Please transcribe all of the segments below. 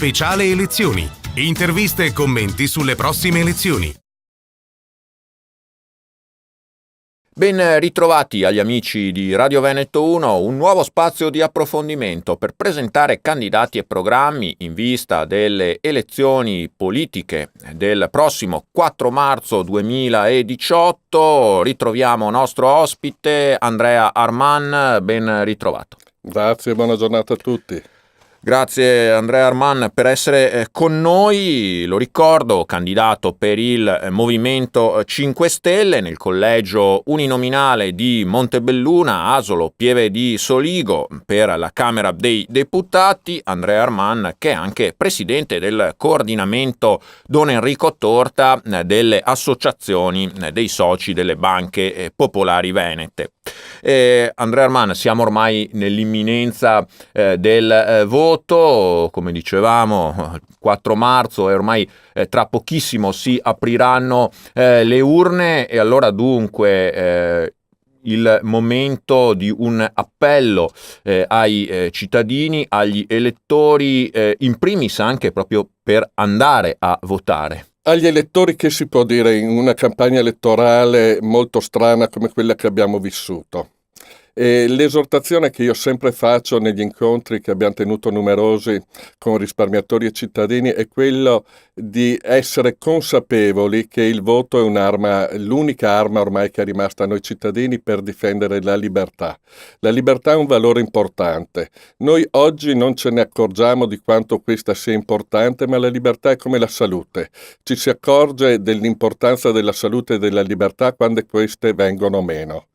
speciale elezioni. Interviste e commenti sulle prossime elezioni. Ben ritrovati agli amici di Radio Veneto 1, un nuovo spazio di approfondimento per presentare candidati e programmi in vista delle elezioni politiche del prossimo 4 marzo 2018. Ritroviamo nostro ospite Andrea Arman, ben ritrovato. Grazie, buona giornata a tutti. Grazie Andrea Arman per essere con noi. Lo ricordo, candidato per il Movimento 5 Stelle nel collegio uninominale di Montebelluna, Asolo, Pieve di Soligo per la Camera dei Deputati. Andrea Arman, che è anche presidente del coordinamento Don Enrico Torta delle associazioni dei soci delle banche popolari venete. Andrea Arman, siamo ormai nell'imminenza del voto, come dicevamo, il 4 marzo e ormai tra pochissimo si apriranno le urne e allora dunque il momento di un appello ai cittadini, agli elettori, in primis anche proprio per andare a votare. Agli elettori, che si può dire in una campagna elettorale molto strana come quella che abbiamo vissuto? L'esortazione che io sempre faccio negli incontri che abbiamo tenuto numerosi con risparmiatori e cittadini è quello di essere consapevoli che il voto è un'arma, l'unica arma ormai che è rimasta a noi cittadini per difendere la libertà. La libertà è un valore importante. Noi oggi non ce ne accorgiamo di quanto questa sia importante, ma la libertà è come la salute. Ci si accorge dell'importanza della salute e della libertà quando queste vengono meno.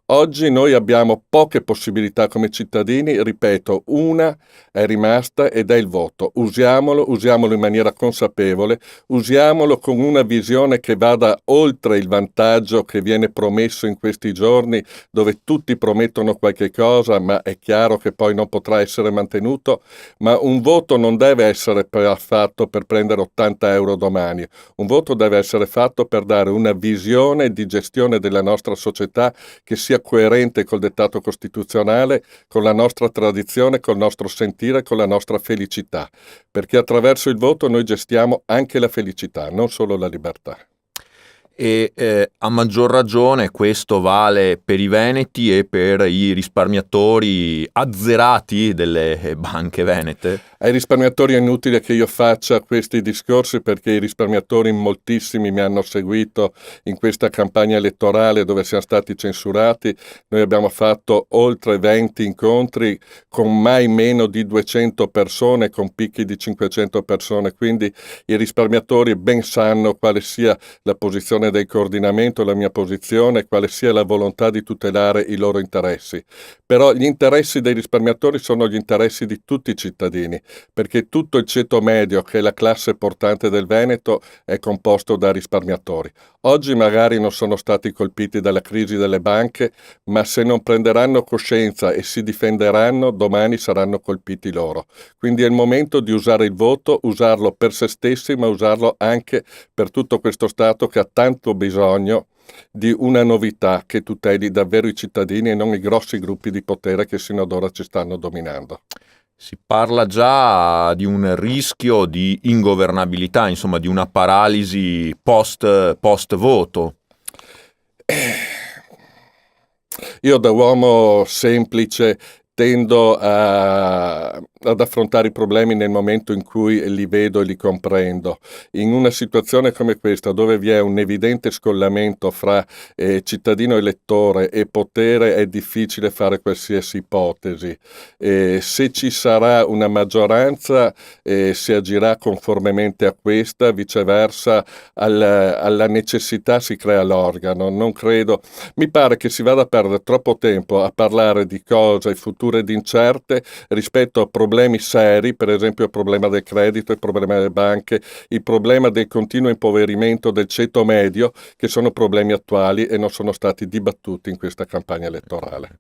Oggi noi abbiamo poche possibilità come cittadini, ripeto, una è rimasta ed è il voto. Usiamolo in maniera consapevole, usiamolo con una visione che vada oltre il vantaggio che viene promesso in questi giorni, dove tutti promettono qualche cosa, ma è chiaro che poi non potrà essere mantenuto. Ma un voto non deve essere fatto per prendere 80 euro domani, un voto deve essere fatto per dare una visione di gestione della nostra società che sia coerente col dettato costituzionale, con la nostra tradizione, col nostro sentire, con la nostra felicità, perché attraverso il voto noi gestiamo anche la felicità, non solo la libertà. E a maggior ragione questo vale per i veneti e per i risparmiatori azzerati delle banche venete? Ai risparmiatori è inutile che io faccia questi discorsi, perché i risparmiatori moltissimi mi hanno seguito in questa campagna elettorale dove siamo stati censurati. Noi abbiamo fatto oltre 20 incontri con mai meno di 200 persone, con picchi di 500 persone, quindi i risparmiatori ben sanno quale sia la posizione del coordinamento, la mia posizione, quale sia la volontà di tutelare i loro interessi. Però gli interessi dei risparmiatori sono gli interessi di tutti i cittadini, perché tutto il ceto medio, che è la classe portante del Veneto, è composto da risparmiatori. Oggi magari non sono stati colpiti dalla crisi delle banche, ma se non prenderanno coscienza e si difenderanno, domani saranno colpiti loro. Quindi è il momento di usare il voto, usarlo per se stessi, ma usarlo anche per tutto questo Stato che ha tanto bisogno di una novità che tuteli davvero i cittadini e non i grossi gruppi di potere che sino ad ora ci stanno dominando. Si parla già di un rischio di ingovernabilità, insomma di una paralisi post voto. Io da uomo semplice tendo ad affrontare i problemi nel momento in cui li vedo e li comprendo. In una situazione come questa, dove vi è un evidente scollamento fra cittadino elettore e potere, è difficile fare qualsiasi ipotesi. Se ci sarà una maggioranza, si agirà conformemente a questa, viceversa alla necessità si crea l'organo. Non credo, mi pare che si vada a perdere troppo tempo a parlare di cose future ed incerte rispetto a problemi seri, per esempio il problema del credito, il problema delle banche, il problema del continuo impoverimento del ceto medio, che sono problemi attuali e non sono stati dibattuti in questa campagna elettorale.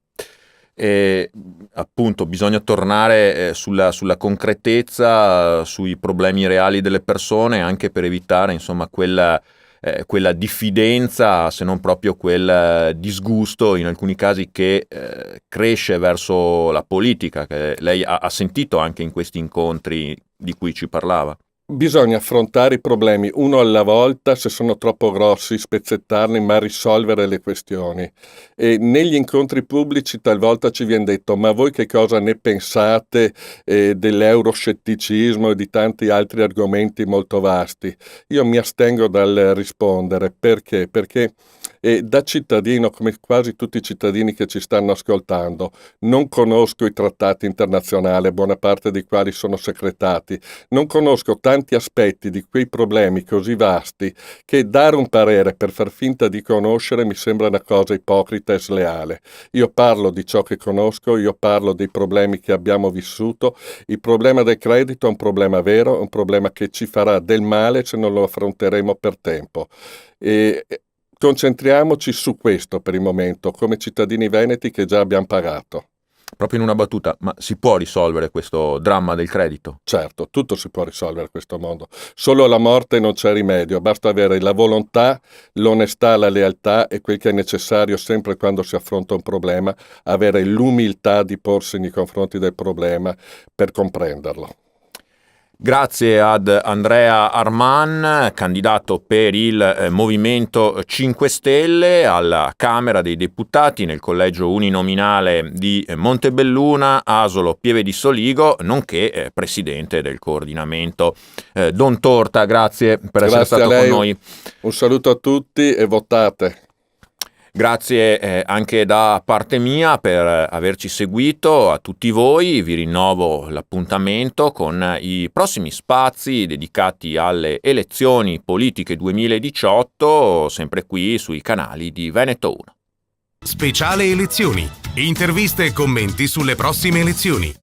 E appunto bisogna tornare sulla concretezza, sui problemi reali delle persone, anche per evitare insomma quella diffidenza, se non proprio quel disgusto in alcuni casi che cresce verso la politica, che lei ha sentito anche in questi incontri di cui ci parlava. Bisogna affrontare i problemi uno alla volta, se sono troppo grossi spezzettarli, ma risolvere le questioni. E negli incontri pubblici talvolta ci viene detto: ma voi che cosa ne pensate dell'euroscetticismo e di tanti altri argomenti molto vasti? Io mi astengo dal rispondere. Perché? Perché da cittadino, come quasi tutti i cittadini che ci stanno ascoltando, non conosco i trattati internazionali, buona parte dei quali sono secretati, non conosco tanti aspetti di quei problemi così vasti che dare un parere per far finta di conoscere mi sembra una cosa ipocrita e sleale. Io parlo di ciò che conosco, io parlo dei problemi che abbiamo vissuto. Il problema del credito è un problema vero, è un problema che ci farà del male se non lo affronteremo per tempo. E concentriamoci su questo per il momento, come cittadini veneti che già abbiamo pagato. Proprio in una battuta, ma si può risolvere questo dramma del credito? Certo, tutto si può risolvere a questo mondo. Solo alla morte non c'è rimedio, basta avere la volontà, l'onestà, la lealtà e quel che è necessario sempre quando si affronta un problema, avere l'umiltà di porsi nei confronti del problema per comprenderlo. Grazie ad Andrea Arman, candidato per il Movimento 5 Stelle alla Camera dei Deputati nel collegio uninominale di Montebelluna, Asolo Pieve di Soligo, nonché presidente del coordinamento. Don Torta, grazie per essere stato con noi. Un saluto a tutti e votate. Grazie anche da parte mia per averci seguito, a tutti voi vi rinnovo l'appuntamento con i prossimi spazi dedicati alle elezioni politiche 2018, sempre qui sui canali di Veneto 1. Speciale elezioni, interviste e commenti sulle prossime elezioni.